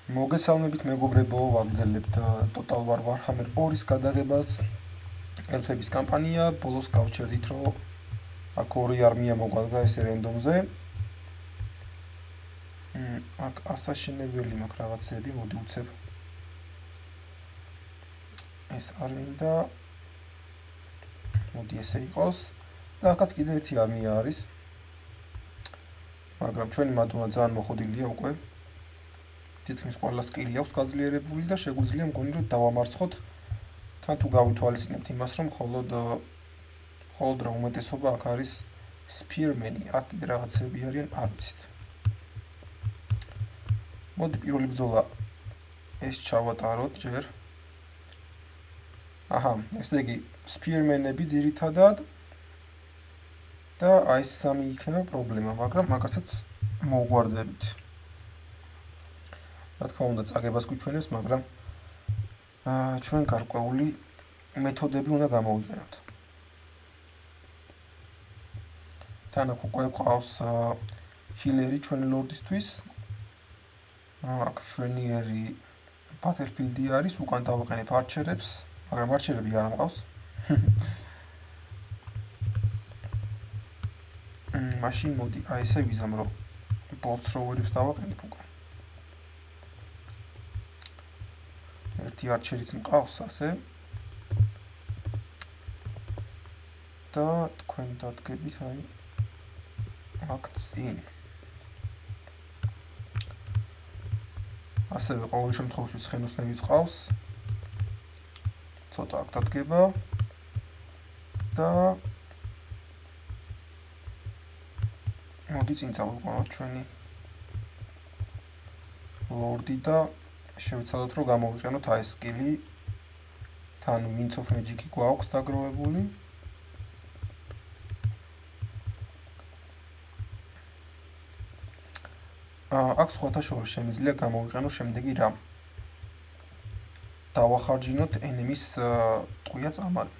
მოგესალმებით მეგობრებო, ვაგრძელებთ Total War Warhammer 2-ის გადაღებას. ელფების კამპანია, ბოლოს გავჩერდით, რომ აქ ორი არმია მოგვალდა ესე რენდომზე. აქ ასაშენებელი მაქვს რაღაცები, მოდი უცებ. ეს არ მინდა. მოდი ესე იყოს. და აქაც კიდე ერთი არმია არის. მაგრამ ჩვენი მადუნა ძალიან მოხოდილია უკვე. თითქმის ყველა სკილი აქვს გაძლიერებული და შეგვიძლია მგონი რომ დავამარცხოთ თან თუ გავითვალისწინებთ იმას რომ მხოლოდ რა უმეტესობა აქ არის spearmen-ი, აქ კიდე რაღაცები არიან, არ ვიცით. მოდი პირველი ბრძოლა ეს ჩავატაროთ ჯერ. აჰა, ესე იგი spearmen-ები ძირითადად და აი ეს სამი იქნება პრობლემა, მაგრამ მაგასაც მოვგვარდებით. რა თქმა უნდა, წაგებას გვიჩვენებს, მაგრამ ჩვენ გარკვეული მეთოდები უნდა გამოვიყენოთ. თან აქ უკვე ყავს ჰილერი ჩვენი ლორდისთვის. აქ მშვენიერი ბატლფილდი არის, უკან დავაყენებ არჩერებს, მაგრამ არჩერები არ მყავს. მაშინ მოდი, აი ესე ვიზამ, რომ bolts roverებს დავაყენებ უკან. ერთი არჩერიც მყავს ასე. და თქვენ დადგებით აი აქ წინ. ასევე ყოველ შემთხვევაში ცხენოსნები ყავს. ცოტა აქ დადგება და მოდი წინ წავიყვანოთ ჩვენი ლორდი და შევეცადოთ რომ გამოვიყენოთ აი ეს სკილი. თან Winds of Magic-ი გვაქვს დაგროვებული. აქ სხვათა შორის შემიძლია გამოვიყენო შემდეგი რამ. დავახარჯინოთ enemy-ს ტყვია წამალი.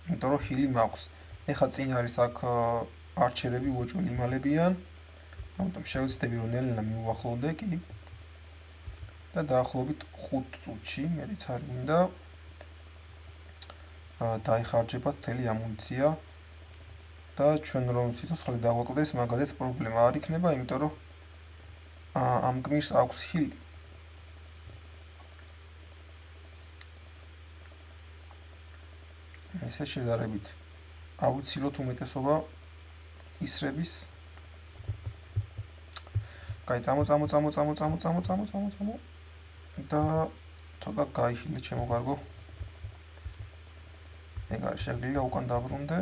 იმიტომ რომ ჰილი მაქვს. ეხლა წინ არის აქ არჩერები უოჭველი იმალებიან. ამიტომ შევეცდები რომ ნელ-ნელა მიუახლოვდე კი. და დაახლოებით 5 წუთში, მეც არ მინდა დაიხარჯება მთელი ამუნიცია. და ჩვენ რომ სიცოცხლე დავაკლდეს, მაგალითად პრობლემა არ იქნება, იმიტომ რომ ამ გმირს აქვს ჰილი. ესე შედარებით ავიცილოთ უმეტესობა ისრების. კაი, წამო და ცოტა გაიხილე ჩემო კარგო. ეგ არის შეგვიძლია უკან დაბრუნდე.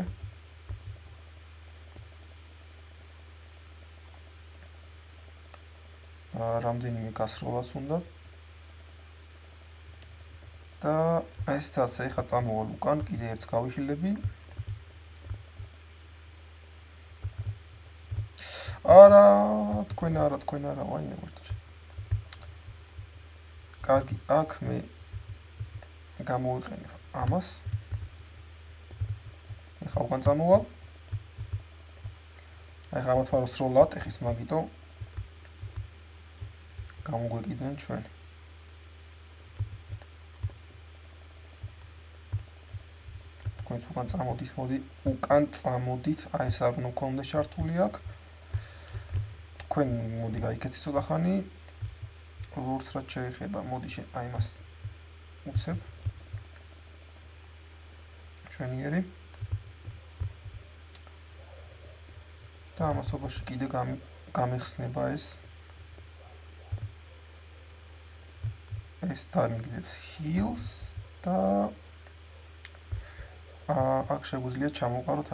რამდენიმე გასროლაც უნდა. და ესეც ეხლა წამოვალ უკან, კიდე ერთს გავიხილები. არა, თქვენ არა, ვაიმე ვართ. კარგი, აქ მე გამოვიყენებ ამას. ეხლა უკან წამოვალ. ეხლა ამათვარო სროლა ატეხის მაგიტო. გამოგვეკიდნენ ჩვენ. თქვენც უკან წამოდით, აი ეს არ უნდა მქონდეს ჩართული აქ. თქვენ მოდი გაიქეცი ცოტა ხანი. ლორდს რაც შეეხება, მოდი შენ აი მას უცებ. ჩვენიერი. და ამასობაში კიდე გამეხსნება ეს დამიგდებს heals და აქ შეგვიძლია ჩამოვყაროთ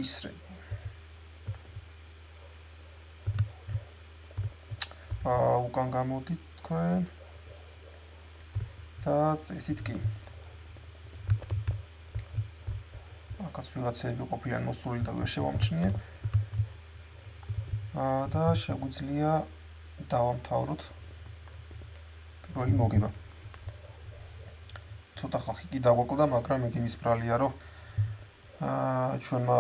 ისრები. უკან გამოდით თქვენ და წესით კი. აქაც ვიღაცები ყოფილიან მოსული და ვერ შევამჩნიე. და შეგვიძლია დავამთავროთ პირველი მოგება. ცოტა ხალხი კი დაგვაკლდა, მაგრამ ეგ იმის ბრალია, რომ ჩვენმა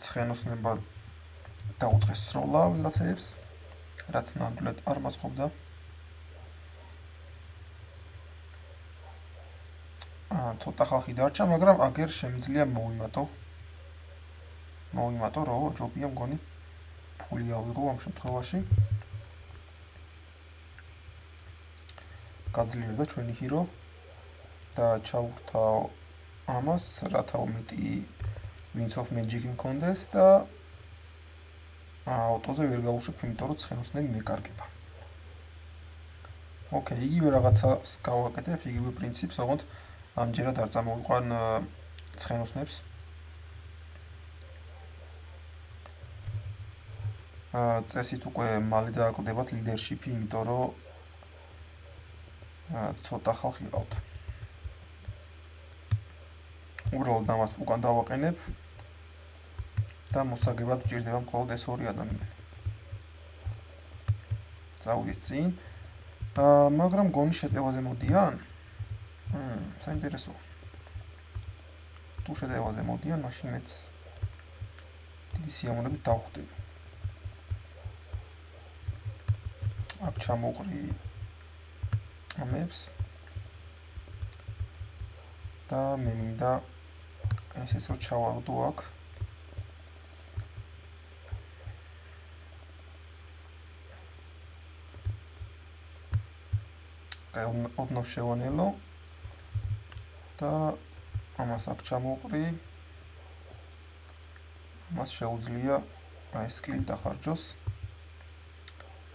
ცხენოსნებმა დაუწყეს სროლა ვიღაცებს. რაც ნამდვილად არ მასხობდა. ცოტა ხალხი დარჩა, მაგრამ აგერ შემიძლია მოვიმატო, რო ჯობია მგონი ფული ავიღო ამ შემთხვევაში. გაძლიერდა ჩვენი ჰირო და ჩავვრთავ ამას, რათა მეტი Winds of Magic მქონდეს და აუტოზე ვერ გავუშვებ, იმიტომ რომ ცხენოსნები მეკარგება. ოკეი, იგივე რაღაცას გავაკეთებ, იგივე პრინციპს, ოღონდ ამჯერად არ წამოვიყვან ცხენოსნებს. წესით უკვე მალე დააკლდებათ ლიდერშიპი, იმიტომ რომ ცოტა ხალხი ყავთ. უბრალოდ ამას უკან დავაყენებ და მოსაგებად გვჭირდება მხოლოდ ეს ორი ადამიანი. წავიდეთ წინ. მაგრამ გონი შეტევაზე მოდიან? საინტერესოა. თუ შეტევაზე მოდიან, მაშინ მეც დიდი სიამოვნებით დავხვდები. აქ ჩამოყრი ამებს და მე მინდა ესეც რომ ჩავაგდო აქ. ოდნავ შევანელო და ამას აქ ჩამოყრი. ამას შეუძლია აი სკილი დახარჯოს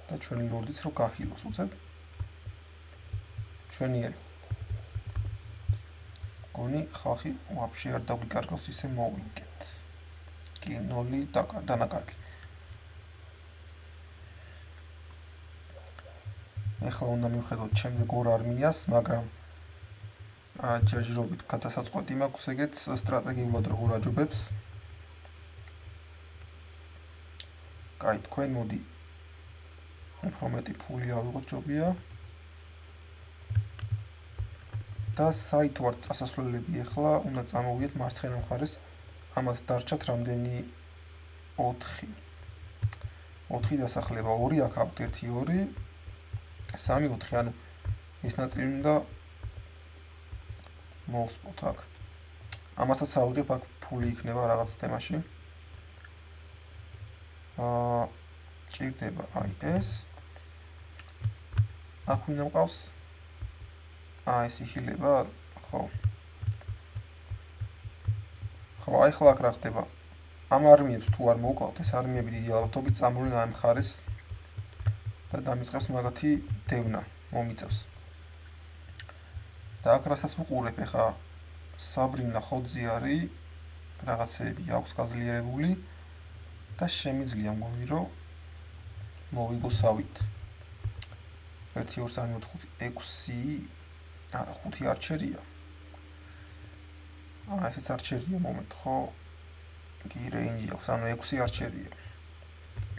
და ჩვენი ლორდიც რო გახილოს უცებ. ჩვენიერი. გონი ხალხი ვაფშე არ დაგვიკარგავს, ისე მოვიგეთ. კი 0 დანაკარგი. ეხლა უნდა მივხედოთ შემდეგ ორ არმიას, მაგრამ ჯაჟირობით გადასაწყვეტი მაქვს ეგეც სტრატეგიულად როგორ აჯობებს. კაი, თქვენ მოდი უფრო მეტი ფული ავიღოთ ჯობია. და საით ვართ წასასვლელები ეხლა, უნდა წამოვიდეთ მარცხენა მხარეს. ამათ დარჩათ რამდენი 4. 4 დასახლება, 2 აქ აქვთ, 1 2 3 4, ანუ ეს ნაწილი უნდა მოვსპოთ აქ. ამასაც ავიღებ, აქ ფული იქნება რაღაც თემაში. ჭირდება აი ეს. აქ ვინ მყავს? ეს იხილება, ხო. ხო, აი ხლა აქ რა ხდება? ამ არმიებს თუ არ მოვკლავთ, ეს არმიები დიდი ალბათობით წამოვლენ ამ მხარეს და დამიწყებს მაგათი დევნა, მომიწევს. და აქ რასაც ვუყურებ, ეხა საბრინა ხოძი არის, რაღაცეები აქვს გაძლიერებული და შემიძლია მგონი, რომ მოვიგო სავით. 1 2 3 4 6 არა, 5 არჩერია. ესეც არჩერია, მომენტ, ხო? კი, რეინჯი აქვს, ანუ 6 არჩერია.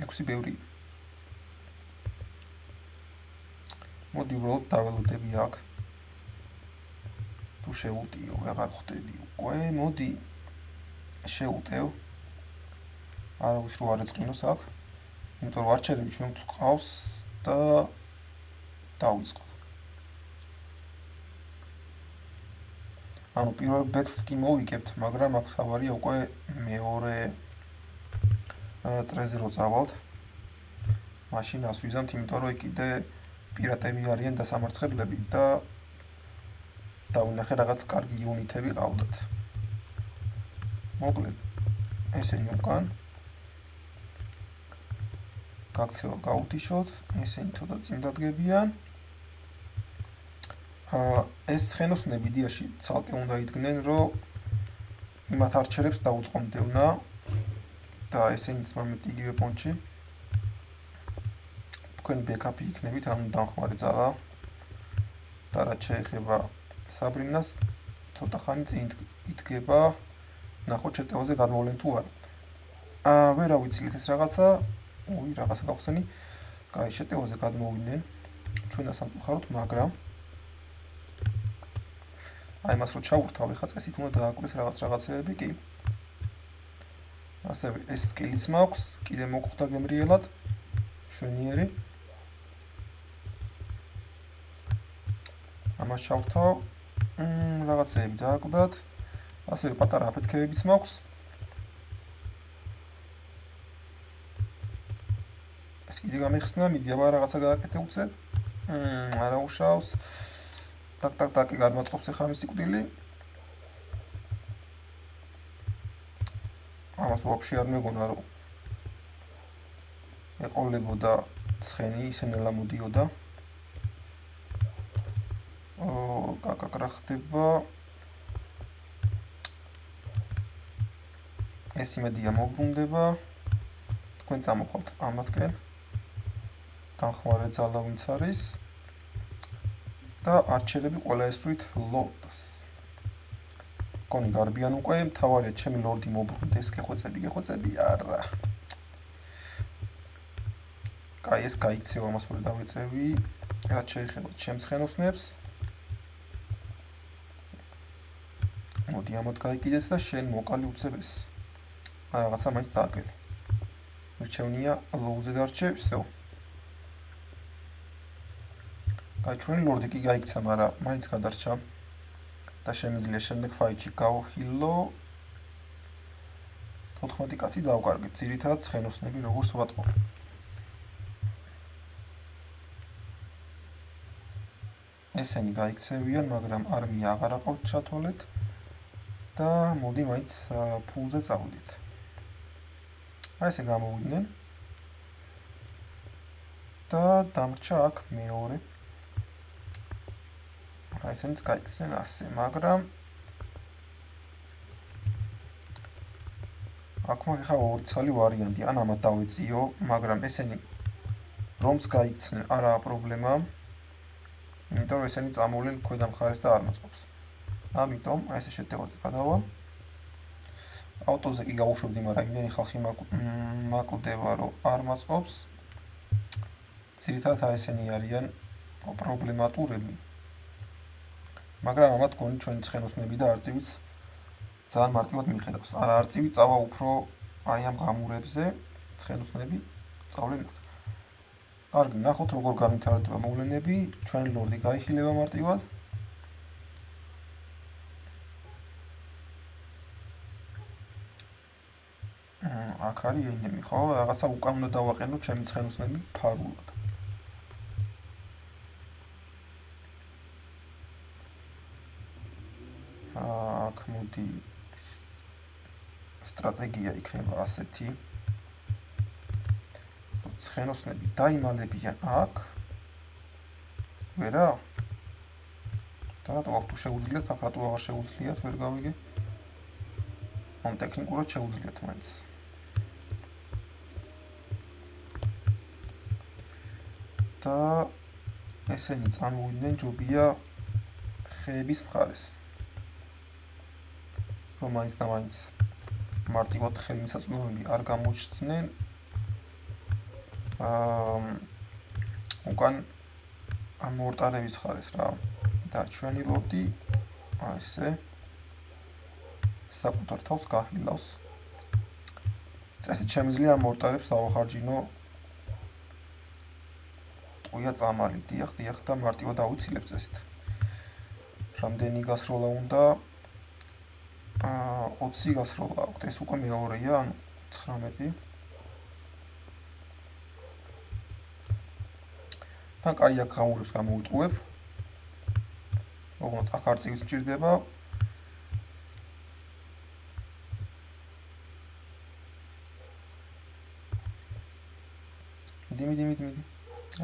6 ბევრი. მოდი უბრალოდ დაველოდები აქ. თუ შეუტიო, აღარ ხვდები უკვე, მოდი შეუტევ. არავის რო არ ეწყინოს აქ. იმიტომ რომ არჩერები ჩვენ გვყავს და დავიწყოთ. ანუ პირველ ბეთლს კი მოვიგებთ, მაგრამ აქ თავარია უკვე მეორე წრეზე რო წავალთ. მაშინ რას ვიზამთ, იმიტომ რომ კიდე პირატები არიან დასამარცხებლები და დავინახე რაღაც კარგი იუნიტები ყავდათ. მოკლედ, ესენი უკან. გაქცევა გაუთიშოთ, ესენი ცოტა წინ დადგებიან. ეს ცხენოსნები იდეაში ცალკე უნდა იდგნენ, რომ იმათ არჩერებს დაუწყონ დევნა და ესენიც მომენტ იგივე პონჩი. თქვენ ბექაპი იქნებით, ამ დამხმარე ძალა. და რაც შეეხება საბრინას, ცოტა ხანი წინ იდგება, ნახოთ შეტევაზე გადმოვლენ თუ არა. ვერა ვიცილით ეს რაღაცა, რაღაცა გავხსენი. კაი, შეტევაზე გადმოვიდნენ. ჩვენას სამწუხაროდ, მაგრამ აი მას რო ჩავვრთავ, ეხლა წესით უნდა დააკლდეს რაღაცეები, კი. ასევე ეს სკილიც მაქვს, კიდე მოგხვდა გემრიელად. მშვენიერი. ამას ჩავთავ. რაღაცეები დააკლდათ. ასევე პატარა აფეთქებებიც მაქვს. ეს კიდე გამიხსნა, მიდი აბა რაღაცა გააკეთე უცებ. არა უშავს. ტაკ გადმოწყობს ახლა ამის სიკვდილი. ამას ვაფშე არ მეგონა რომ ეყოლებოდა ცხენი, ისე ნელა მოდიოდა. კაკაკ რა ხდება? ეს იმედია მოგბრუნდება. თქვენ წამოხვალთ ამათკენ. დამხმარე ძალა ვინც არის და არჩერები ყველა ესვრით ლორდს. კონი გარბიან უკვე, მთავარია ჩემი ლორდი მოbrუნდეს, გეხვეწები, არა. კაი, ეს გაიქცევა, ამას ვერ დავეწევი. რაც შეეხება ჩემს ხენოსნებს. მოდი ამათ გაიკიდეთ და შენ მოკალი უცებ ეს. რაღაცა მაინც დააკელე. მირჩევნია ლოუზე დარჩე, всё. კაი, ჩვენი ლორდი კი გაიქცა, მაგრამ მაინც გადარჩა. და შემიძლია შემდეგ ფაიტში გავხილო. 14 კაცი დავკარგეთ, ძირითადად ცხენოსნები როგორც ვატყობ. ესენი გაიქცევიან, მაგრამ არმია აღარ აყავთ ჩათვალეთ და მოდი მაინც ფულზე წავიდეთ. აი ესე გამოვიდნენ და დამრჩა აქ მეორე. აი ესენიც გაიქცნენ ასე, მაგრამ აქ მაქვს ხა ორი ცალი ვარიანტი, ან ამათ დავეწიო, მაგრამ ესენი რომს გაიქცნენ არაა პრობლემა. იმიტომ რომ ესენი წამოვლენ ქვედა მხარეს და არ მოწყობს. ამიტომ აი ესე შეტევაზე გადავალ. ავტოზე კი გავუშვებდი, მაგრამ იმდენი ხალხი მაკლდება, რომ არ მოწყობს. ძირითადად აი ესენი არიან პრობლემატურები. მაგრამ ამათ გონი ჩვენი ცხენოსნები და არწივიც ძალიან მარტივად მიხედავს. არა არწივი წავა უფრო აი ამ ღამურებზე, ცხენოსნები წავლენ აქ. კარგი, ნახოთ როგორ განვითარდება მოვლენები, ჩვენი ლორდი გაიხილება მარტივად. აქ არის ენემი, ხო? რაღაცა უკან უნდა დავაყენო ჩემი ცხენოსნები ფარულად. აქ მოდი სტრატეგია იქნება ასეთი. ცხენოსნები დაიმალებიან აქ. ვერა? და რატო აქ თუ შეუძლიათ, აქ რატო აღარ შეუძლიათ, ვერ გავიგე. ამ ტექნიკურად შეუძლიათ მაინც. და ესენი წამოვიდნენ ჯობია ხეების მხარეს. რომ მაინც და მაინც მარტივად ხელმისაწვდომები არ გამოჩნდნენ. უკან ამ მორტარების მხარეს რა. და ჩვენი ლორდი ასე საკუთარ თავს გახილავს. წესით შემიძლია მორტარებს დავახარჯინო ტყუია წამალი, დიახ და მარტივად ავიცილებ წესით. რამდენი გასროლა უნდა? 20 გასროლა აქვს, ეს უკვე მეორეა, ანუ 19. თან კაი აქ ღამურებს გამოვიტყუებ. ოღონდ აქ არწივი სჭირდება. მიდი.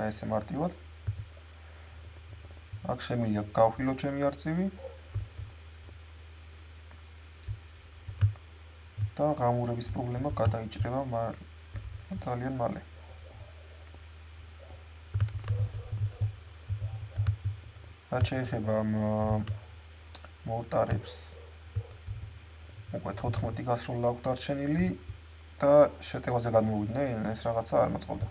აი ესე მარტივად. აქ შემიძლია გავხილო ჩემი არწივი. და ღამურების პრობლემა გადაიჭრება ძალიან მალე. რაც შეეხება მორტარებს, უკვე 14 გასროლა აქვს დარჩენილი და შეტევაზე გადმოვიდნენ, ეს რაღაცა არ მოწყობდა.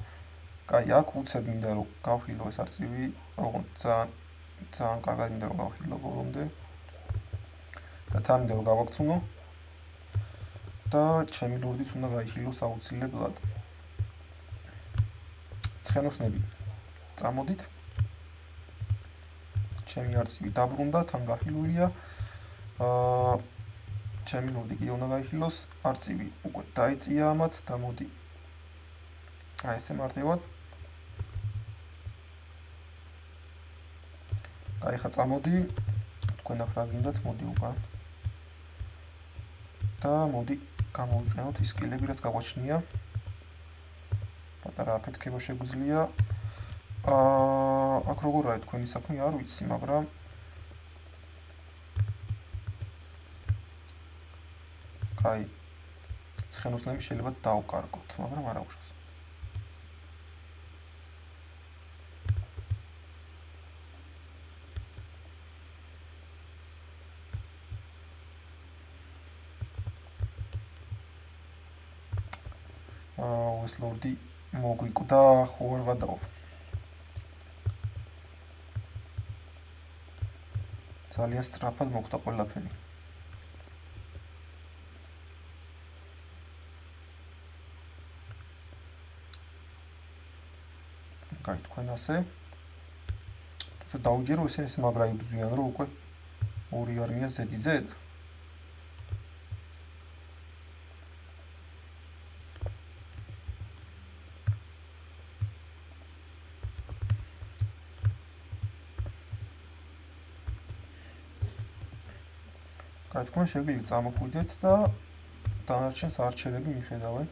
კაი, აქ უცებ მინდა რომ გავხილო ეს არწივი, ოღონდ ძალიან კარგად მინდა რომ გავხილო ბოლომდე. და თან მინდა რომ გავაქცუნო. და ჩემი ლორდიც უნდა გაიხილოს აუცილებლად. ცხენოსნები წამოდით. ჩემი არწივი დაბრუნდა, თან გახილულია. ჩემი ლორდი კიდევ უნდა გაიხილოს, არწივი უკვე დაეწია ამათ და მოდი ესე მარტივად. ხა წამოდი, თქვენ აქ რა გინდათ, მოდი უკან. და მოდი გამოვიყენოთ ის სკილები, რაც გაგვაჩნია. პატარა აფეთქება შეგვიძლია. აქ როგორ არის თქვენი საქმე არ ვიცი, მაგრამ კაი, ცხენოსნები შეიძლება დავკარგოთ, მაგრამ არ აქვს. ეს ლორდი მოგვიკვდა, ხო არ გადავა. ძალიან სწრაფად მოხდა ყველაფერი. კაი, თქვენ ასე დაუჯერო ესენ ესე მაგრა იბრძვიან, რომ უკვე ორი არმია ზედიზედ. კაი, თქვენ შეგიძლიათ წამოხვიდეთ და დანარჩენს არჩერები მიხედავენ.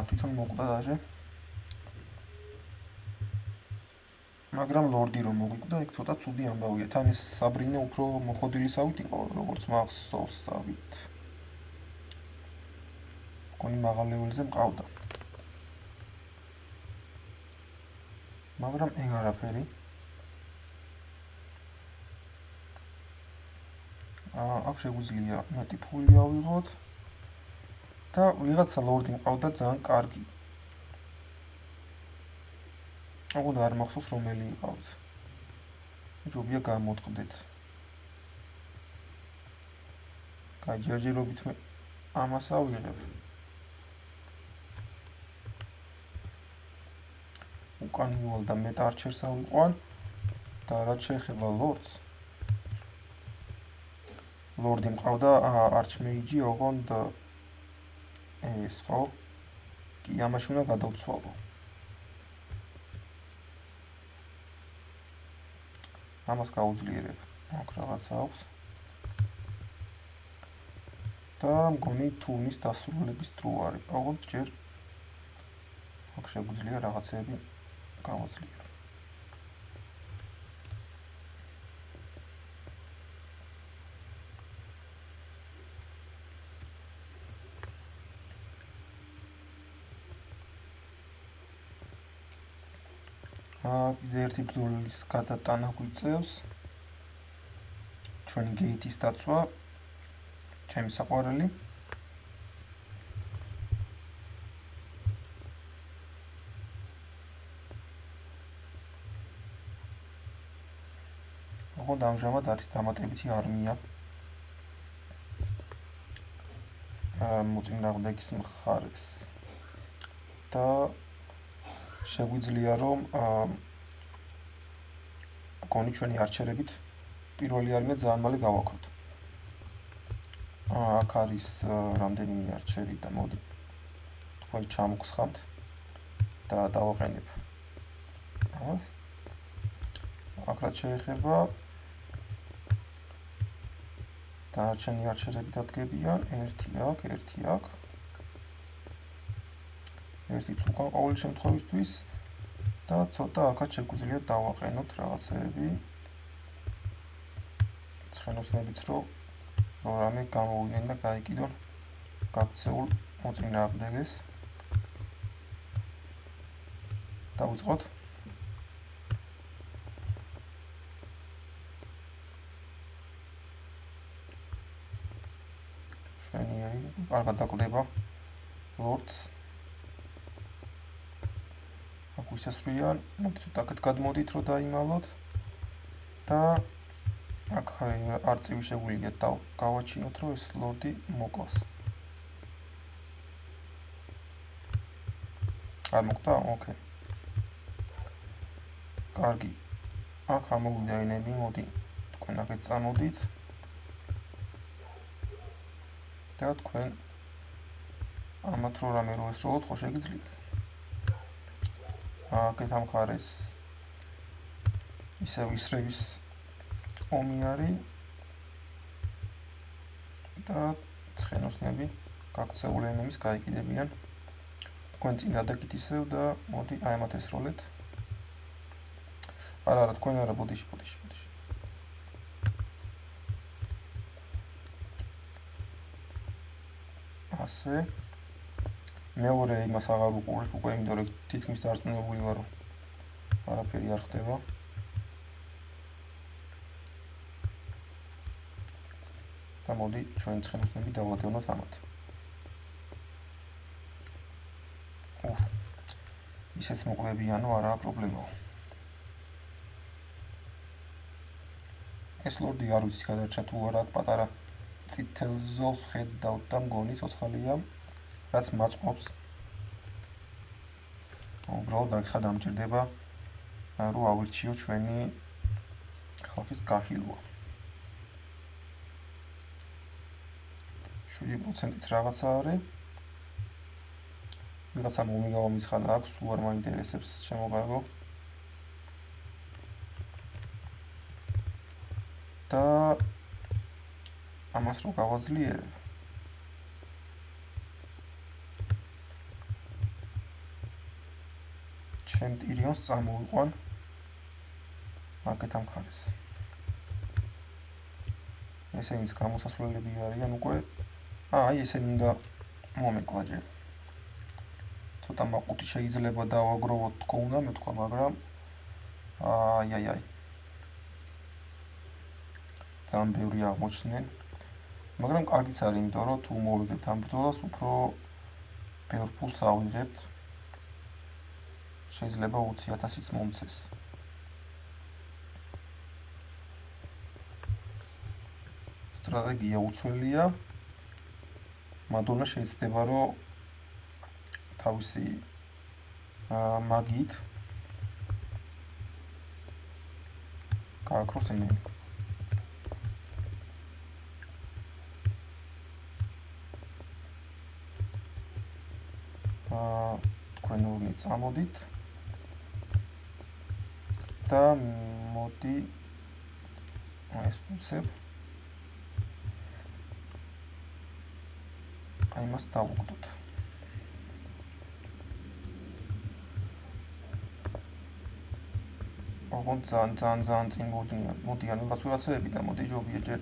თვითონ მოკვდა დაჟე. მაგრამ ლორდი რომ მოგვიკვდა, იქ ცოტა ცუდი ამბავია. თან ის საბრინე უფრო მოხოდილისავით იყო, როგორც მახსოვს ავით. კონი მაღალ ლეველზე მყავდა. მაგრამ ეგ არაფერი. აქ შეგვიძლია მეტი ფული ავიღოთ და ვიღაცა ლორდი მყავდა ძალიან კარგი. აღარ არ მახსოვს რომელი იყავთ. ჯობია გამოტყდეთ. კაი, ჯერჯერობით მე ამას ავიღებ. უკან მივალ და მეტ არჩერს ავიყვან და რაც შეეხება ლორდს. ლორდი მყავდა არჩმეიჯი, ოღონდ ეს ხო? კი, ამაში უნდა გადავცვალო. ამას გავუძლიერებ. აქ რაღაცა აქვს. და მგონი თურნის დასრულების დრო არის. ოღონდ ჯერ აქ შეგვიძლია რაღაცეები გავაძლიერო. ერთი ბრძოლის გადატანა გვიწევს. ჩვენი გეიტის დაცვა. ჩემი საყვარელი. ოღონდ ამჟამად არის დამატებითი არმია. მოწინააღმდეგის მხარეს. და შეგვიძლია რომ კონი ჩვენი არჩერებით პირველი არმია ძალიან მალე გავაქროთ. აქ არის რამდენიმე არჩერი და მოდი თქვენ ჩამოგსხამთ და დავაყენებ. აქ რაც შეეხება დანარჩენი არჩერები დადგებიან, ერთი აქ, ერთი აქ. ერთიც უკან ყოველი შემთხვევისთვის და ცოტა აქაც შეგვიძლია დავაყენოთ რაღაცეები. ცხენოსნებიც რომ რამე გამოვიდნენ და გაიკიდონ გაქცეულ მოწინააღმდეგეს. დავიწყოთ. შვენიერი კარგად დაკლდება ლორდს. აქ ვისასრიან, მოდით აქეთ გადმოდით რომ დაიმალოთ და აქ არწივი შეგვიძლია გავაჩინოთ რომ ეს ლორდი მოკლას. არ მოხდა? ოკეი. კარგი. აქ ამოვიდა ენები, მოდი თქვენ აქეთ წამოდით. და თქვენ ამათ რო რამე რო ესროლოთ, ხო შეგიძლიათ. აქეთ ამ მხარეს ისევ ისრების ომი არის და ცხენოსნები გაქცეული ენების გაიკიდებიან. თქვენ წინ დადაგით ისევ და მოდი აი ამათ ესროლეთ. არა, თქვენ არა, ბოდიში. ასე. მეორე იმას აღარ უყურებ უკვე, იმიტომ რომ თითქმის დარწმუნებული ვარ, რომ არაფერი არ ხდება. და მოდი ჩვენ ცხენოსნები დავადევნოთ ამათ. ისეც მოყლებიანო, არაა პრობლემაო. ეს ლორდი არ ვიცი გადარჩა თუ არა, პატარა წითელ ზოლს ხედავთ და მგონი ცოცხალია, რაც მაწყობს. უბრალოდ აქ ხა დამჭირდება რომ ავირჩიო ჩვენი ხალხის გახილვა. 7%-ით რაღაცა არის. ვიღაცა მომიგავამის ხანა აქვს, სულ არ მაინტერესებს შემოგარგო. და ამას რო გავაძლიერებ. ჩემ ტირიონს წამოვიყვან აქეთ ამ მხარეს. ესენიც გამოსასვლელები არიან უკვე. აი ესენი უნდა მომეკლა ჯერ. ცოტა მაყუთი შეიძლება დავაგროვოთ თქო უნდა მეთქვა, მაგრამ აი. ძალიან ბევრი აღმოჩნდნენ. მაგრამ კარგიც არის, იმიტომ რომ თუ მოვიგებთ ამ ბრძოლას, უფრო ბევრ ფულს ავიღებთ. შეიძლება 20,000-იც მომცეს. სტრატეგია უცვლელია. მადონა შეიძლება რომ თავისი მაგით გააქროს ენები. თქვენ ორი წამოდით და მოდი ეს უცებ აი მას დავუკვდოთ. ოღონდ ძალიან წინ მოდიან ვიღაცები და მოდი ჯობია ჯერ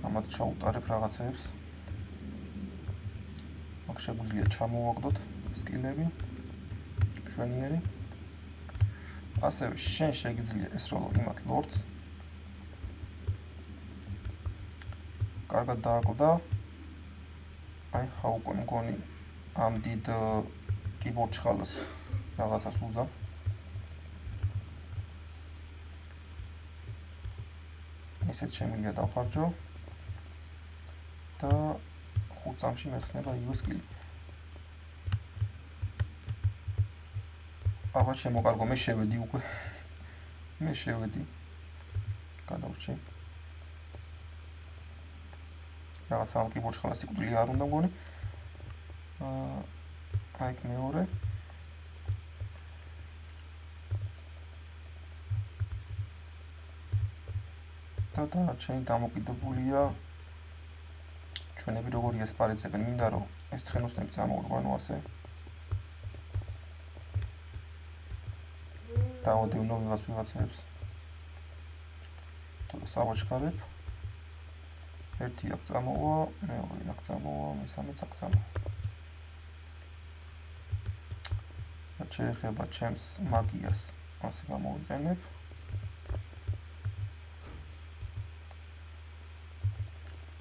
ამათ ჩაუტარებ რაღაცებს. აქ შეგვიძლია ჩამოვაგდოთ სკილები შვენიერი. ასევე შენ შეგიძლია ესროლო იმათ ლორდს. კარგად დააკლდა. აი ხა უკვე მგონი ამ დიდ კიბორდ ჩხალას რაღაცას უზამ. ესეც შემიძლია დავხარჯო და 5 წამში მეხსნება იგივე სკილი. აბა შემოკარგო, მე შევედი უკვე. გადავრჩი. რაღაც ამ კიბორდ ჩხალას სიკვდილი არ უნდა მგონი. აი მეორე. და დანარჩენი დამოკიდებულია ჩვენები როგორი ესპარეზებენ. მინდა რომ ეს ცხენოსნები წამოვიყვანო ასე. დავადევნო ვიღაცებს. და საბოჩქარებ. ერთი აქ წამოვა, მეორე აქ წამოვა, მესამეც აქ წამოვა. რაც შეეხება ჩემს მაგიას, ასე გამოვიყენებ.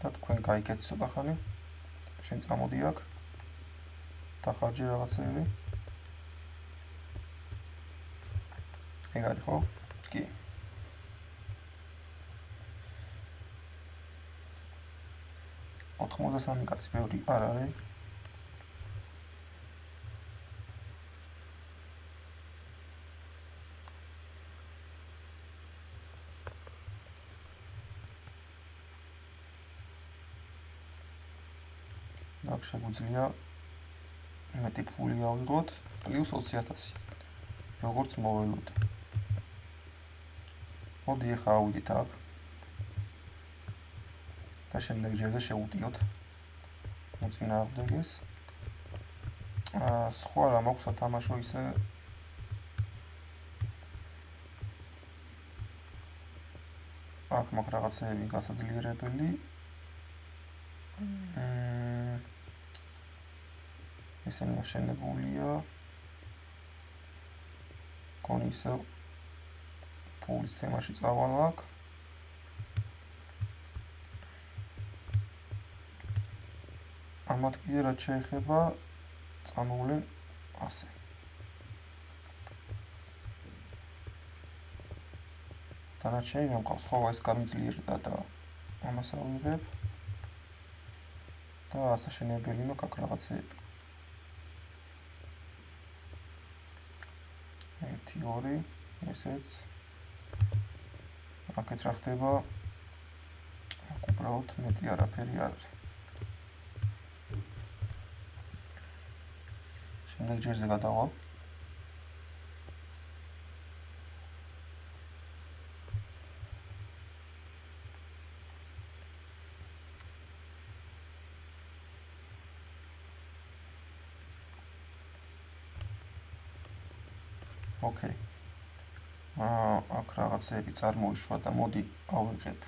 და თქვენ გაიგეთ ცოტა ხანი. შენ წამოდი აქ. დახარჯე რაღაცები. ეგ არის ხო? კი. ოთხმოცდასამი კაცი ბევრი არ არის. აქ შეგვიძლია მეტი ფული ავიღოთ პლუს 20,000 როგორც მოველოდი. მოდი ახლა ავიდეთ აქ და შემდეგ ჯერზე შევუტიოთ მოწინააღმდეგეს. სხვა რა მაქვს სათამაშო ისე აქ მაქვს რაღაცეები გასაძლიერებელი. ისინი აშენებულია. კონი ისე ფულის თემაში წავალ აქ. ამათ კიდე რაც შეეხება წამოვლენ ასე. დანარჩენი რა მყავს? ხო, ეს გამიძლიერდა და ამას ავიღებ. და ასაშენებელი მაქვს აქ რაღაცეები. 1 2 ესეც. აქეთ რა ხდება? აქ უბრალოდ მეტი არაფერი არ არის. შემდეგ ჯერზე გადავალ. ოკეი. აქ რაღაცეები წარმოიშვა და მოდი ავიღებ.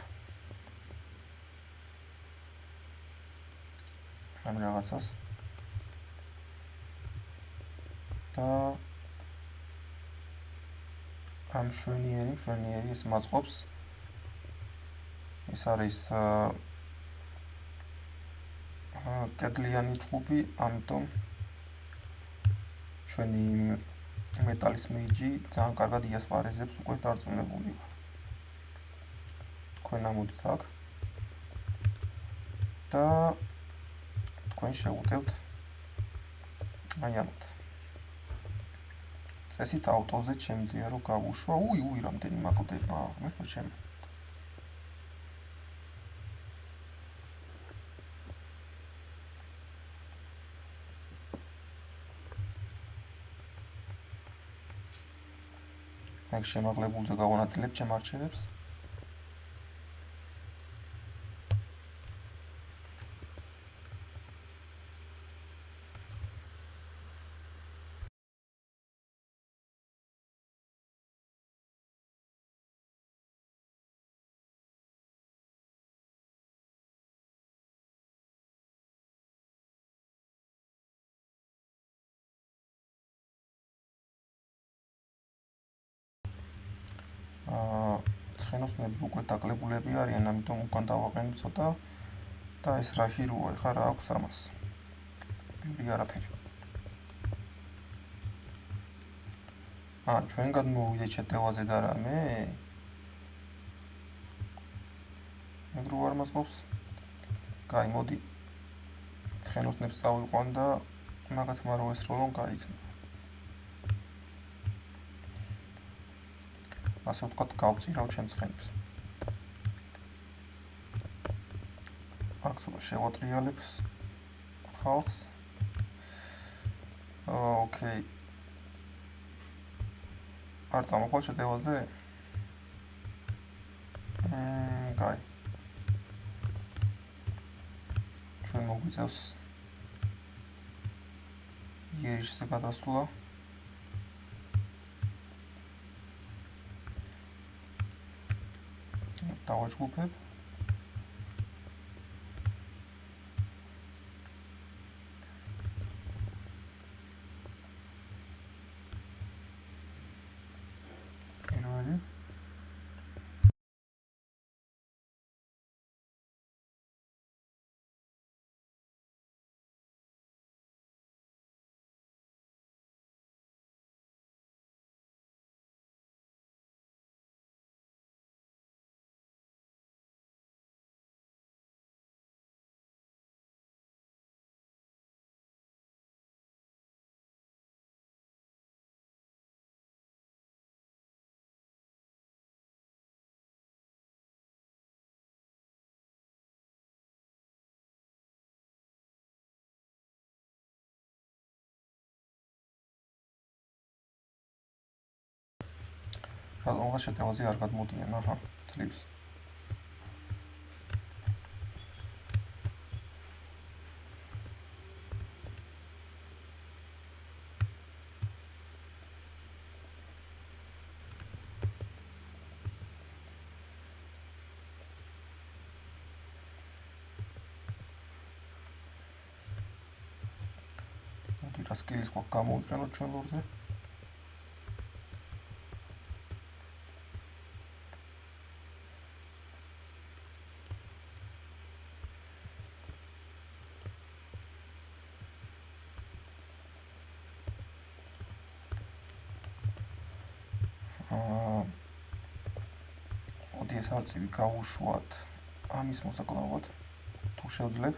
ამ რაღაცას. და ამ მშვენიერი ეს მაწყობს. ეს არის კედლიანი ჯგუფი, ამიტომ ჩვენი მეტალის მეიჯი ძალიან კარგად იასპარეზებს უკვე დარწმუნებული ვარ. თქვენ ამოდით აქ და თქვენ შევუტევთ აი ამათ. წესით ავტოზე შემიძლია რომ გავუშვა. უი, რამდენი მაკლდება, მერტო ჩემ. აქ შემაღლებულზე გავანაწილებ ჩემ არჩევებს. ცხენოსნები უკვე დაკლებულები არიან, ამიტომ უკან დავაყენებ ცოტა და ეს რა ჰიროა, ხა რა აქვს ამას. ბევრი არაფერი. ჩვენგან მოვიდეთ შეტევაზე და რამე? ეგრო არ მასყობს. კაი, მოდი ცხენოსნებს წავიყვან და მაგათმა რო ესროლონ გაიქნება. ასე ვთქვათ, გავწირავ ჩემს ცხენებს. აქ სულ შევატრიალებს ხალხს. ოკეი. არ წამოყვალ შეტევაზე? კაი. ჩვენ მოგვიწევს იერიშზე გადასვლა. დავაჯგუფებ. პირველი რატომღაც შეტევაზე არ გადმოდიან, აჰა, ძლივს. მოდი რა სკილის გვაქვს გამოვიყენოთ ჩვენ ლორზე. მოდი ეს არწივი გავუშვათ ამის მოსაკლავად, თუ შევძლებ.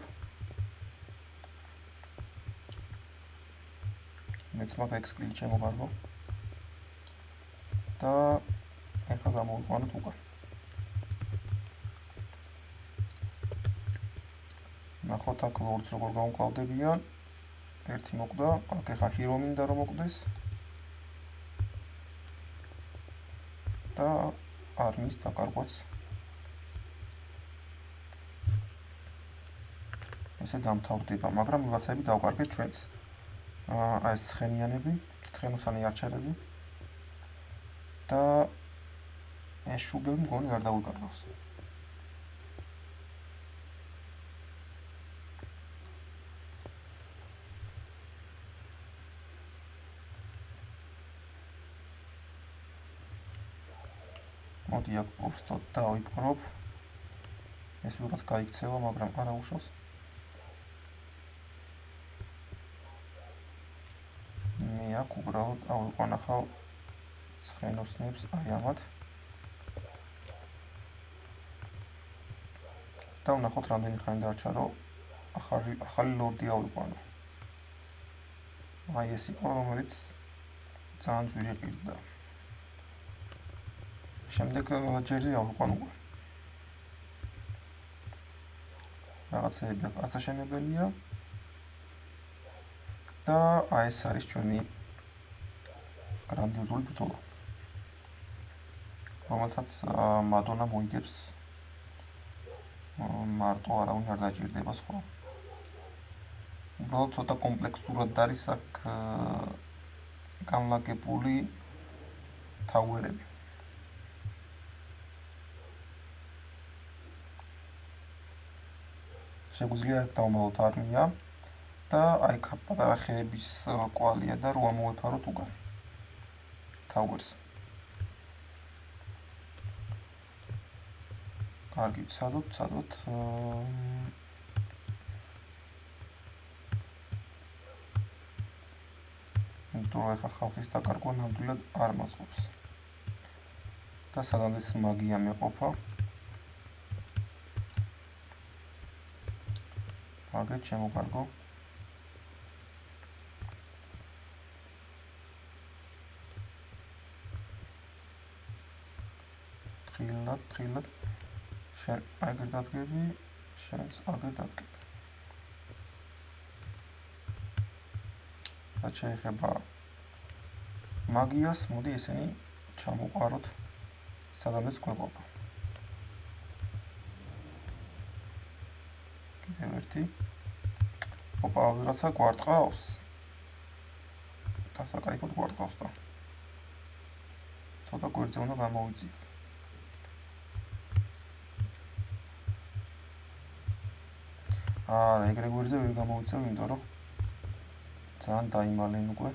მეც მაგ სკილი შემოგარგო. და ეხლა გამოვიყვანოთ უკან. ნახოთ აქ ლორდს როგორ გავუკლავდებიან. ერთი მოკვდა, აქ ეხლა ჰირო მინდა რომ მოკვდეს. და არმის დაკარგვაც ესე დამთავრდება, მაგრამ ვიღაცები დავკარგეთ ჩვენც. ეს ცხენიანები, ცხენოსანი არჩერები და ეს შუბები მგონი არ დავიკარგავს. მოდი აქ პროფესტორ დავიფრობ. ეს ვიღაც გაიქცევა, მაგრამ არა უშავს. მე აქ უბრალოდ ავიყვან ახალ ცხენოსნებს აი ამათ. და ვნახოთ რამდენი ხანი დარჩა, რომ ახალი ლორდი ავიყვანო. აი ეს იყო, რომელიც ძალიან ძვირი ყირდა. შემდეგ ჯერზე ავიყვან უკვე. რაღაცეები ასაშენებელია. და აი ეს არის ჩვენი გრანდიოზული ბრძოლა. რომელსაც მადონა მოიგებს. მარტო არავინ არ დაჭირდება სხვა. უბრალოდ ცოტა კომპლექსურად არის აქ განლაგებული თაუერები. შეგვიძლია აქ დავმალოთ არმია და აი პატარა ხეების კვალია და რო ამოვეფაროთ უკან თაუერს. კარგი, ცადოთ. იმიტომ რომ ეხა ხალხის დაკარგვა ნამდვილად არ მაწყობს. და სადამდეც მაგია მეყოფა. აგეთ შემოგარგო. თხილად. შენ აგერ დადგები, შენც აგერ დადგები. რაც შეეხება მაგიას, მოდი ესენი ჩამოყაროთ სადამდეც გვეყოფა. კიდევ ერთი. ოპა, ვიღაცა გვარტყავს. დასაკაიფოდ გვარტყავს და ცოტა გვერდზე უნდა გამოვიძიოთ. არა, ეგრე გვერდზე ვერ გამოვიწევ, იმიტომ რომ ძალიან დაიმალენ უკვე.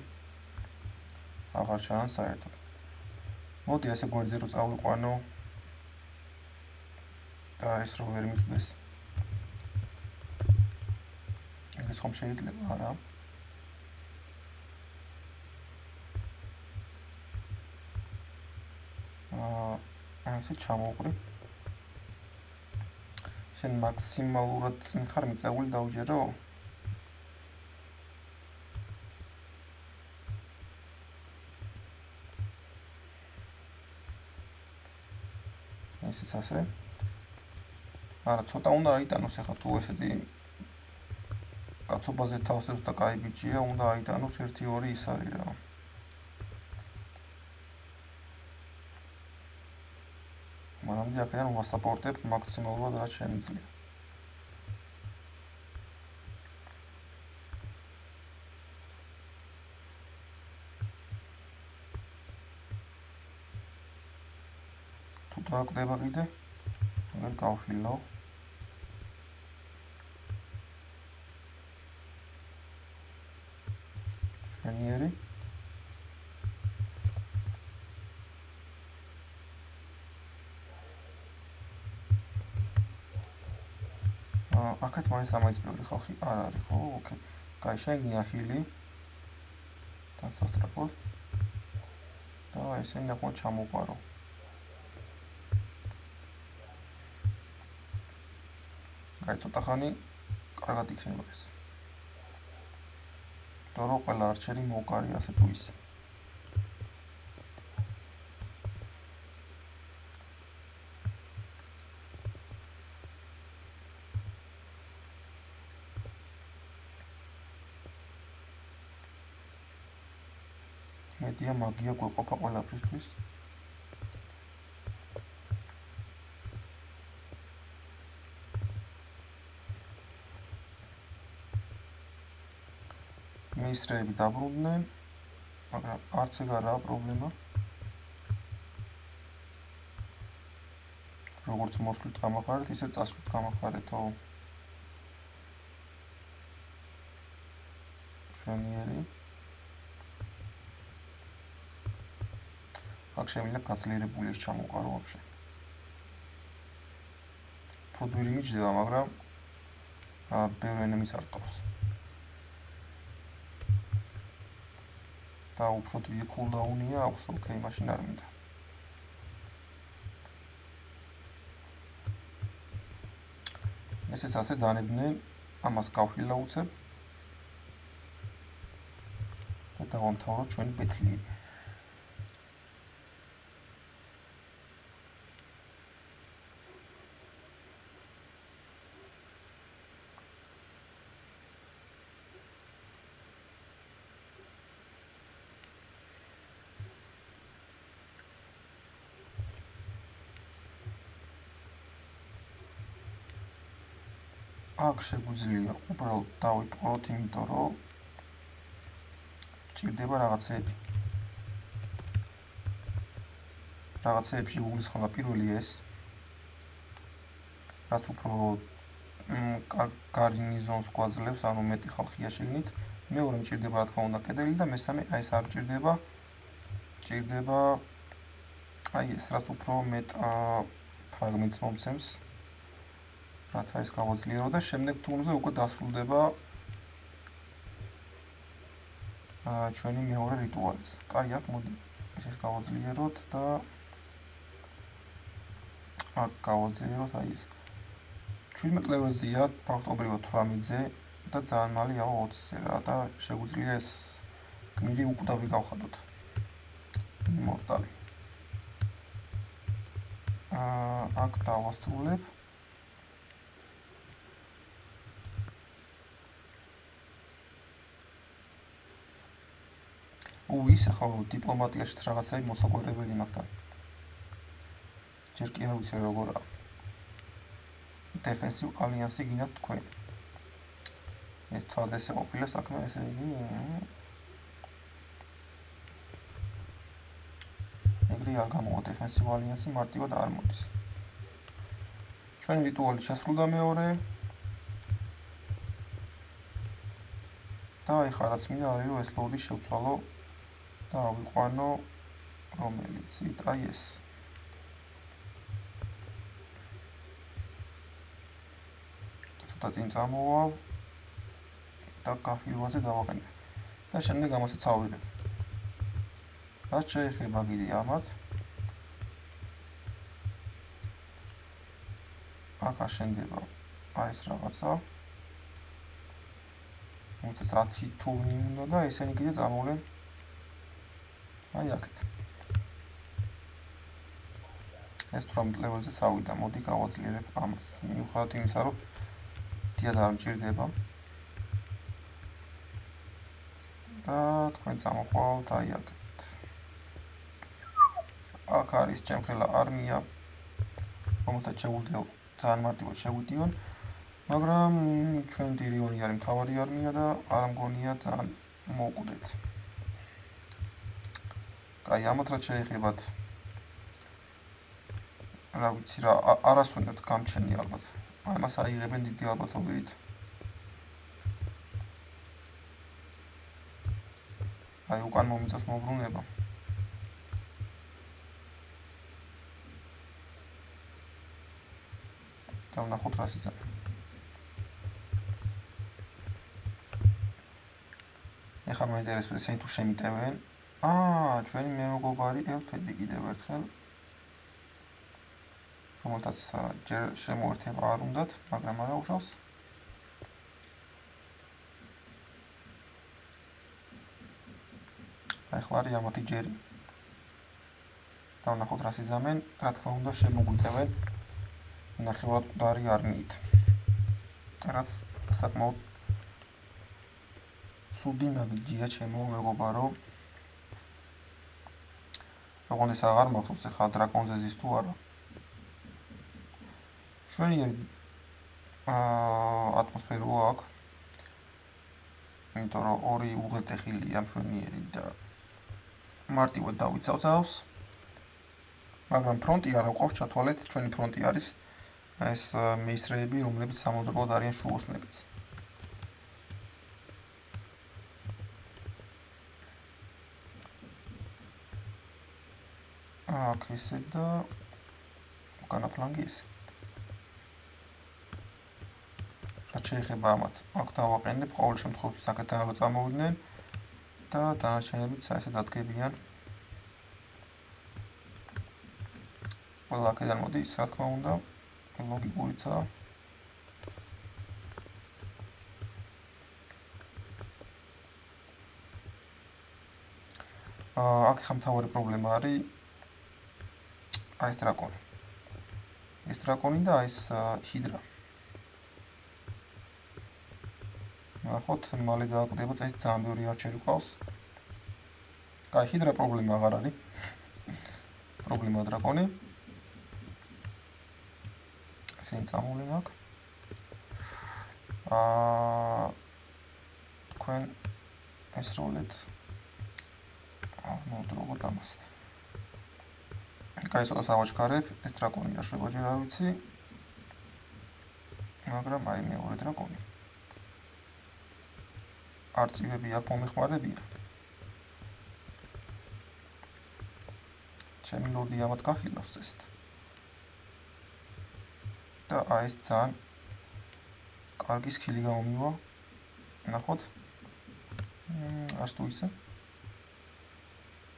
აღარ ჩანან საერთოდ. მოდი ასე გვერდზე რო წავიყვანო და ეს რო ვერ მიწდეს. ეს ხომ შეიძლება, არა? ასე ჩამოვყრი. შენ მაქსიმალურად წინ ხარ მიწეული დავჯერო? ესეც ასე. არა, ცოტა უნდა აიტანოს ახლა თუ ესეთი კაცობაზე თავსებს და კაი ბიჭია, უნდა აიტანოს 1-2 ის არის რა. მანამდე აქედან ვასაპორტებ მაქსიმალურად რაც შემიძლია. თუ დააკდება კიდე, აღარ გავხილავ. შვენიერი. აქეთ მაინც ბევრი ხალხი არ არის, ხო? ოკეი. კაი, შენ გინახილი. დასასწრაფოდ. და ესენი ნახოთ ჩამოყარო. კაი, ცოტა ხანი კარგად იქნება ეს. დრო ყველა არჩერი მოვყარი ასე თუ ისე. მედია მაგია გვეყოფა ყველაფრისთვის. ministrები დაბრუნდნენ, მაგრამ არც ეგ არაა პრობლემა. როგორც მოსვლით გამახარეთ, ისე წასვლით გამახარეთო. შვენიერი. აქ შემიძლია გაცილირებული ეს ჩამოყარო ვაფშე. უფრო ძვირი მიჯდება, მაგრამ ბევრი ენემის არ ტყავს. და უფრო დიდი კულდაუნია აქვს, ოკეი, მაშინ არ მინდა. ესეც ასე დანებდნენ, ამას გავხილავუცებ და დავამთავროთ ჩვენი პეტლიები. აქ შეგვიძლია უბრალოდ დავიპყროთ, იმიტომ რომ ჭირდება რაღაცეები. რაღაცეებში გულისხმობა პირველი ეს, რაც უფრო გარნიზონს გვაძლევს, ანუ მეტი ხალხია შეგნით. მეორე მჭირდება რა თქმა უნდა კედელი და მესამე აი ეს არ მჭირდება. ჭირდება აი ეს, რაც უფრო მეტ ფრაგმენტს მომცემს. რათა ეს გავაძლიერო და შემდეგ ტურზე უკვე დასრულდება ჩვენი მეორე რიტუალიც. კაი, აქ მოდი ეს გავაძლიეროთ და აქ გავაძლიეროთ აი ეს. 17 ლეველზეა, ფაქტობრივად 18-ზე და ძალიან მალე ავა 20-ზე რა და შეგვიძლია ეს გმირი უკვდავი გავხადოთ. იმორტალი. აქ დავასრულებ. ისე ხო დიპლომატიაშიც რაღაცაი მოსაკვირებელი მაგთან. ჯერ კი არ ვიცი როგორა. დეფენსივ ალიანსი გინდათ თქვენ. ეს თვალ ესე ყოფილა საქმე, ესე იგი. ეგრე არ გამოვა დეფენსივ ალიანსი, მარტივად არ მოდის. ჩვენი რიტუალი შესრულდა მეორე. და ეხლა რაც მინდა არის რომ ეს ლოუდი შევცვალო. და ავიყვანო რომელიც აი ეს. ცოტა წინ წამოვალ და გახილვაზე დავაყენე. და შემდეგ ამასაც ავიღებ. რაც შეეხება კიდე ამათ. აქ აშენდება აი ეს რაღაცა. მოიცეთ 10 თურნი უნდა და ესენი კიდე წამოვლენ აი აქეთ. ეს 18 ლეველზე წავიდა, მოდი გავაძლიერებ ამას. მიუხედავად იმისა, რომ დიად არ მჭირდება. და თქვენ წამოხვალთ აი აქეთ. აქ არის ჩემხელა არმია. რომელთაც შეუძლია ძალიან მარტივად შეგვიდიონ, მაგრამ ჩვენ ტირიონი არის მთავარი არმია და არ მგონია ძალიან მოვკვდეთ. კაი, ამათ რაც შეეხებათ რა ვიცი რა, არას ვენდათ გამჩენი ალბათ. აი მას აიღებენ დიდი ალბათობით. აი უკან მომიწევს მოbrunება. და ვნახოთ რას იცავენ. ეხლა მეინტერესებს ესენი თუ შემიტევენ. ჩვენი მეგობარი ელფები კიდევ ერთხელ. რომელთაც ჯერ შემოერთება არ უნდათ, მაგრამ არა უშავს. ეხლა არის ამათი ჯერი. და ვნახოთ რას იზამენ, რა თქმა უნდა შემოგვიტევენ ნახევრად მკვდარი არმიით. რაც საკმაოდ ცუდი მაგიჯია ჩემო მეგობარო. ოღონდ ეს აღარ მახსოვს ეხლა დრაკონზე ზის თუ არა. შვენიერი ატმოსფერო აქვს. იმიტომ რომ ორი უღელტეხილია მშვენიერი და მარტივად დავიცავ თავს. მაგრამ ფრონტი არ აყვავს ჩათვალეთ, ჩვენი ფრონტი არის ეს მეისრეები, რომლებიც სამომდებლად არიან შუოსნებიც. აქ ესე და უკანა ფლანგი ეს. რაც შეეხება ამათ, აქ დავაყენებ ყოველ შემთხვევაში აქედან რომ წამოვიდნენ და დანარჩენებიც ასე დადგებიან. ყველა აქედან მოდის, რა თქმა უნდა, ლოგიკურიცაა. აქ ხა მთავარი პრობლემა არის ეს დრაკონი. ეს დრაკონი და ეს ჰიდრა. ნახოთ, მალე დააკვდება წესი ძალიან ბევრი არჩერი ყავს. კაი, ჰიდრა პრობლემა აღარ არის. პრობლემა დრაკონი. ესენი წამოვლენ აქ. თქვენ ესროლეთ მოდროგოთ ამას. კაი, ცოტა სავაჩქარებ, ეს დრაკონი რა შვება ჯერ არ ვიცი. მაგრამ აი მეორე დრაკონი. არწივები აქ მომეხმარებია. ჩემი ლორდი ამათ გახილავს წესით. და აი ეს ძალიან კარგი სკილი გამომივა. ნახოთ. არც თუ ისე.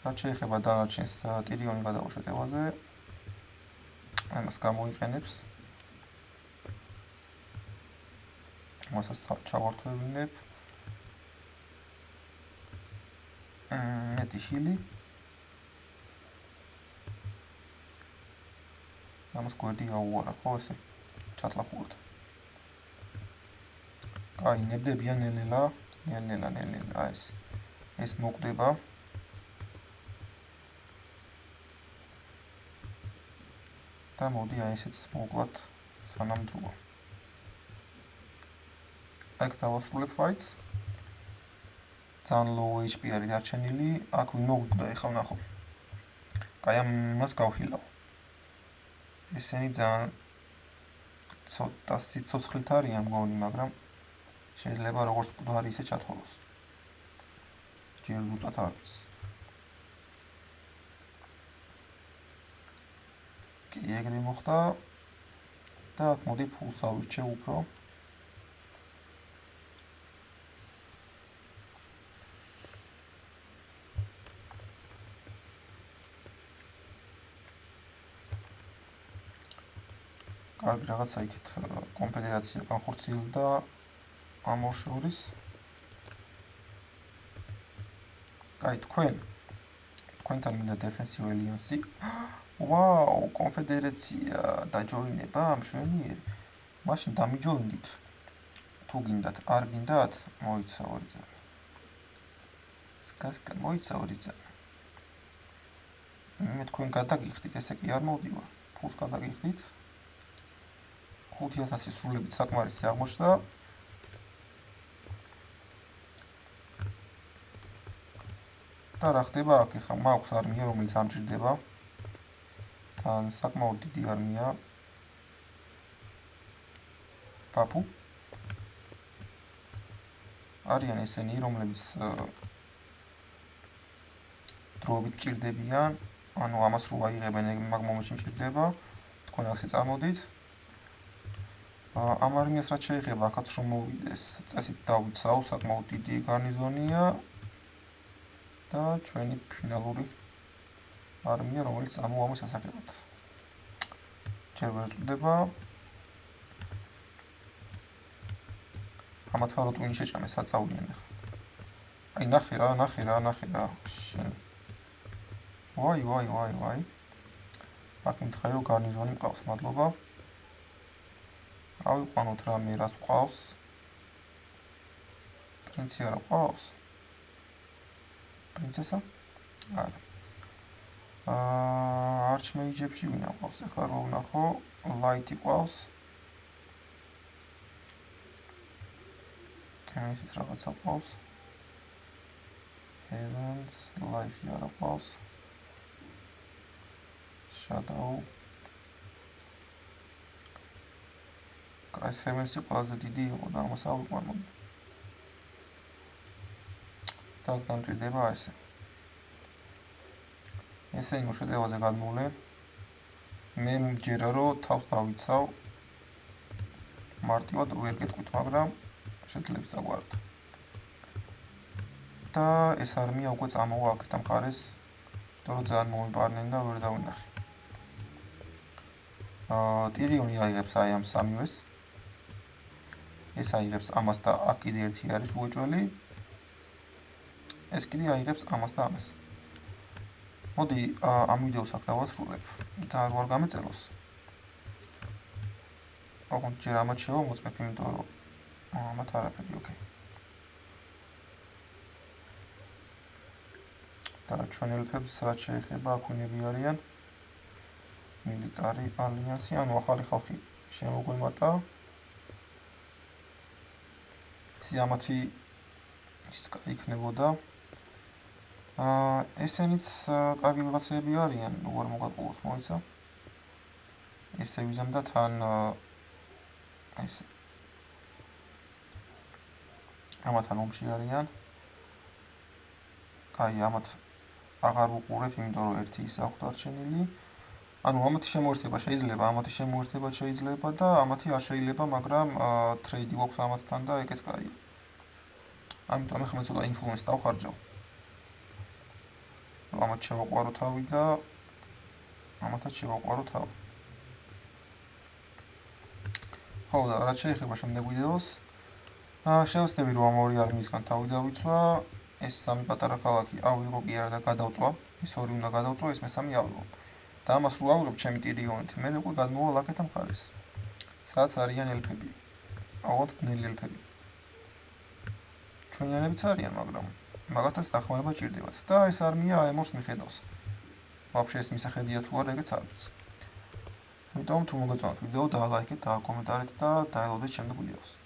რაც შეეხება დანარჩენს ტირიონი გადავუშვეთ ევაზე. ამას გამოიყენებს. მასაც ჩავართვევინებ. მეტი ჰილი. ამას გვერდი აუარა, ხო ესე? ჩათლახურდა. კაი, ნებდებიან ნელ-ნელა, ეს მოკვდება. და მოდი აი ესეც მოკლათ სანამ დროა. აქ დავასრულებ ფაიტს. ძალიან low HP არის დარჩენილი, აქ ვინ მოგვიკვდა ეხლა ვნახო. კაი, ამას გავხილავ. ესენი ძალიან ცოტა სიცოცხლით არიან მგონი, მაგრამ შეიძლება როგორც მკვდარი ისე ჩათვალოს. ჯერ ზუსტად არ ვიცი. კი, ეგრე მოხდა და აქ მოდი ფულს ავირჩევ უფრო. კარგი, რაღაცა იქით კონფედერაცია განხორციელდა ამ ორ შორის. კაი, თქვენთან მინდა დეფენსივ ალიანსი. ვაუ, კონფედერაცია დაჯოინება მშვენიერი. მაშინ დამიჯოინდით. თუ გინდათ, არ გინდათ, მოიცა ორი ძალი. სკასკა მოიცა ორი ძალი. მე თქვენ გადაგიხდით, ესე კი არ მოვდივარ. ფულს გადაგიხდით. 5000 სრულებით საკმარისი აღმოჩნდა. და რა ხდება აქ? ეხლა მაქვს არმია, რომელიც ამჭირდება. თან საკმაოდ დიდი არმია. პაპუ. არიან ესენი, რომლებიც დროებით ჭირდებიან. ანუ ამას რო აიღებენ, მაგ მომენტში ჭირდება. თქვენ ასე წარმოდით. ამ არმიას რაც შეიძლება აქაც რომ მოვიდეს, წესით დავიცავ, საკმაოდ დიდი გარნიზონია და ჩვენი ფინალური არმია, რომელიც ამოამოს ასაკებად. ჯერ ვერ წვდება. ამათ ვარო ტვინი შეჭამეს, აწავდნენ ახლა. აი ნახე რა. შენ. ვაი. აქ მითხარი რომ გარნიზონი მყავს, მადლობა. ავიყვანოთ რამე რას ყავს. პრინცი არა ყავს. პრინცესა? არა. არჩმეიჯებში ვინა ყავს? ეხლა რო ვნახო, ლაითი ყავს. ეს რაღაცა ყავს. Heavens, life არა ყავს. Shadow. ეს Heavens-ი ყველაზე დიდი იყო და ამას ავიყვანო. так დამჭირდება ესე. ესენი მოშედეგაზე გადმოვლენ. მე მჯერა რომ თავს დავიცავ. მარტივად ვერ გეტყვით, მაგრამ შეძლებს დაგვარდ. და ეს არმია უკვე წამოვა აქეთ ამ მხარეს, თორე ძალიან მომიპარნენ და ვერ დავინახე. ტირიონი აიღებს აი ამ სამივეს. ეს აიღებს ამას და აქ კიდე ერთი არის უეჭველი. ეს კიდე აიღებს ამას და ამას. მოდი ამ ვიდეოს აქ დავასრულებ. ძალიან არ გამეწელოს. ოღონდ ჯერ ამათ შევამოწმებ, იმიტომ რომ ამათ არაფერი, ოკეი. და ჩვენ ელფებს რაც შეეხება აქ ვინები არიან? მილიტარი ალიანსი, ანუ ახალი ხალხი შემოგვემატა. ამათი ის იქნებოდა. ესენიც კარგი ვიღაცები არიან, როგორ მოგატყუოთ მოიცა. ესე ვიზამ და თან ესე. ამათთან ომში არიან. კაი, ამათ აღარ ვუყურებ, იმიტომ რომ ერთი ის აქვს დარჩენილი. ანუ ამათი შემოერთება შეიძლება და ამათი არ შეიძლება, მაგრამ ტრეიდი გვაქვს ამათთან და ეგეც კაია. ამიტომ ახლა მე ცოტა ინფლუენს დავხარჯავ. ამათ შევაყვარო თავი და ამათაც შევაყვარო თავი. ხო და რაც შეეხება შემდეგ ვიდეოს, შევეცდები რომ ამ ორი არმიისგან თავი დავიცვა, ეს სამი პატარა ქალაქი ავიღო კი არა და გადავწვა, ეს ორი უნდა გადავწვა, ეს მესამე ავიღო. და ამას რო ავიღებ ჩემი ტირიონით, მე უკვე გადმოვალ აქეთ ამ მხარეს. სადაც არიან ელფები. აღოთ ბნელი ელფები. ჩვენიანებიც არიან, მაგრამ მაგათაც დახმარება ჭირდებათ. და ეს არმია აემორს მიხედავს. ვაფშე ეს მისახედია თუ არა, ეგეც არ ვიცი. ამიტომ თუ მოგეწონათ ვიდეო, დალაიქეთ, დააკომენტარეთ და დაელოდეთ შემდეგ ვიდეოს.